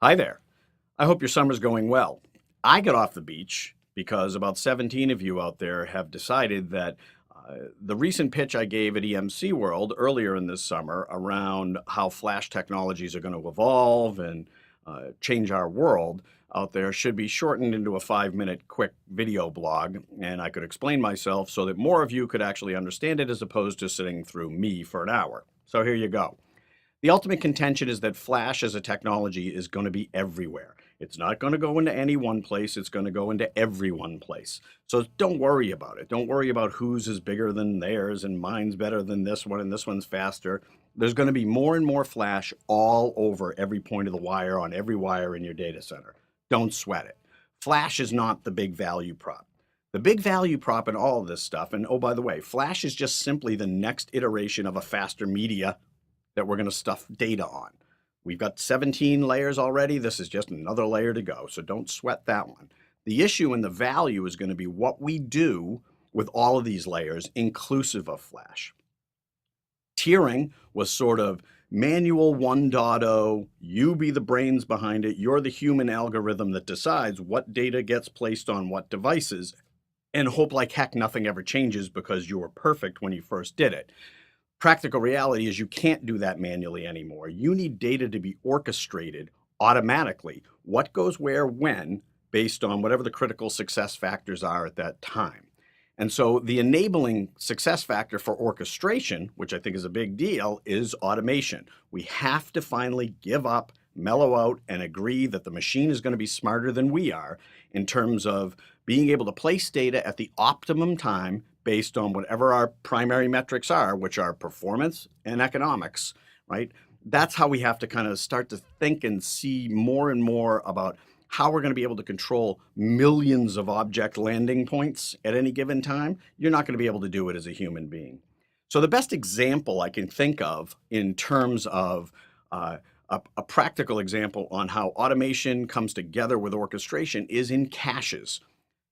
Hi there. I hope your summer's going well. I got off the beach because about 17 of you out there have decided that the recent pitch I gave at EMC World earlier in this summer around how flash technologies are going to evolve and change our world out there should be shortened into a 5-minute quick video blog, and I could explain myself so that more of you could actually understand it as opposed to sitting through me for an hour. So here you go. The ultimate contention is that flash as a technology is going to be everywhere. It's not going to go into any one place, it's going to go into every one place. So don't worry about it. Don't worry about whose is bigger than theirs and mine's better than this one and this one's faster. There's going to be more and more flash all over every point of the wire on every wire in your data center. Don't sweat it. Flash is not the big value prop. The big value prop in all of this stuff, and oh, by the way, flash is just simply the next iteration of a faster media that we're going to stuff data on. We've got 17 layers already. This is just another layer to go, so don't sweat that one. The issue and the value is going to be what we do with all of these layers, inclusive of flash. Tiering was sort of manual 1.0, you be the brains behind it, you're the human algorithm that decides what data gets placed on what devices, and hope like heck nothing ever changes because you were perfect when you first did it. Practical reality is you can't do that manually anymore. You need data to be orchestrated automatically. What goes where, when, based on whatever the critical success factors are at that time. And so the enabling success factor for orchestration, which I think is a big deal, is automation. We have to finally give up, mellow out, and agree that the machine is going to be smarter than we are in terms of being able to place data at the optimum time based on whatever our primary metrics are, which are performance and economics, right? That's how we have to kind of start to think and see more and more about how we're going to be able to control millions of object landing points at any given time. You're not going to be able to do it as a human being. So the best example I can think of in terms of a practical example on how automation comes together with orchestration is in caches.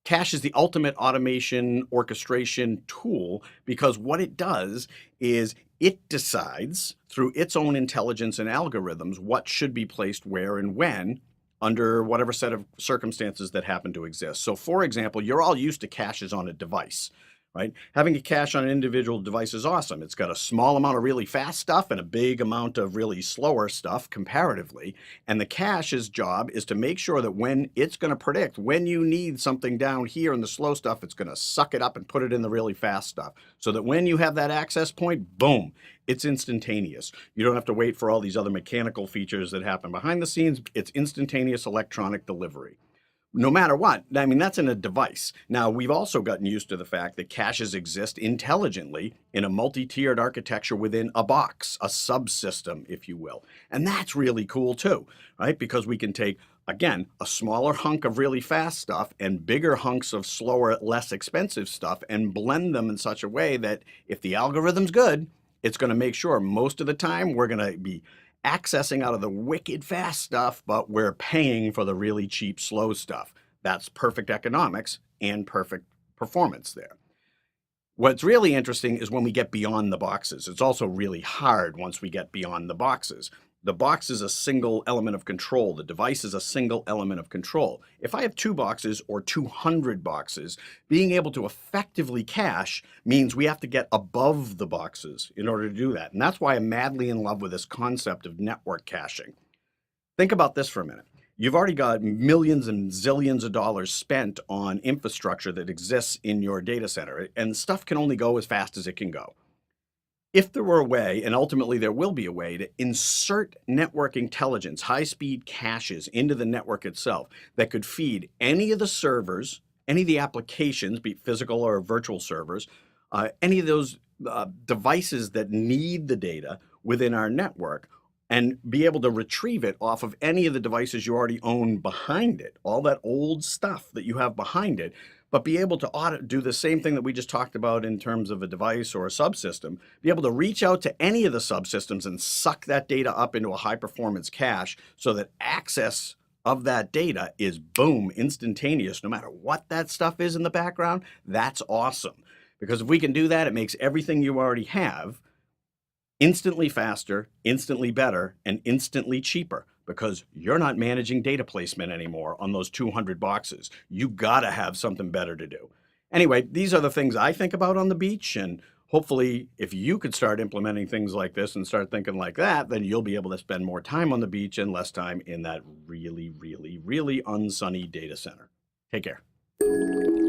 Cache is the ultimate automation orchestration tool because what it does is it decides through its own intelligence and algorithms what should be placed where and when under whatever set of circumstances that happen to exist. So for example, you're all used to caches on a device, right? Having a cache on an individual device is awesome. It's got a small amount of really fast stuff and a big amount of really slower stuff comparatively. And the cache's job is to make sure that when it's going to predict when you need something down here in the slow stuff, it's going to suck it up and put it in the really fast stuff. So that when you have that access point, boom, it's instantaneous. You don't have to wait for all these other mechanical features that happen behind the scenes. It's instantaneous electronic delivery. No matter what, I mean, that's in a device. Now, we've also gotten used to the fact that caches exist intelligently in a multi-tiered architecture within a box, a subsystem, if you will. And that's really cool too, right? Because we can take, again, a smaller hunk of really fast stuff and bigger hunks of slower, less expensive stuff and blend them in such a way that if the algorithm's good, it's going to make sure most of the time we're going to be accessing out of the wicked fast stuff, but we're paying for the really cheap, slow stuff. That's perfect economics and perfect performance there. What's really interesting is when we get beyond the boxes. It's also really hard once we get beyond the boxes. The box is a single element of control. The device is a single element of control. If I have 2 boxes or 200 boxes, being able to effectively cache means we have to get above the boxes in order to do that. And that's why I'm madly in love with this concept of network caching. Think about this for a minute. You've already got millions and zillions of dollars spent on infrastructure that exists in your data center, and stuff can only go as fast as it can go. If there were a way, and ultimately there will be a way, to insert network intelligence, high-speed caches into the network itself that could feed any of the servers, any of the applications, be it physical or virtual servers, any of those devices that need the data within our network, and be able to retrieve it off of any of the devices you already own behind it, all that old stuff that you have behind it, but be able to do the same thing that we just talked about in terms of a device or a subsystem, be able to reach out to any of the subsystems and suck that data up into a high-performance cache so that access of that data is boom, instantaneous, no matter what that stuff is in the background. That's awesome. Because if we can do that, it makes everything you already have instantly faster, instantly better, and instantly cheaper because you're not managing data placement anymore on those 200 boxes. You gotta have something better to do. Anyway, these are the things I think about on the beach, and hopefully if you could start implementing things like this and start thinking like that, then you'll be able to spend more time on the beach and less time in that really, really, really unsunny data center. Take care.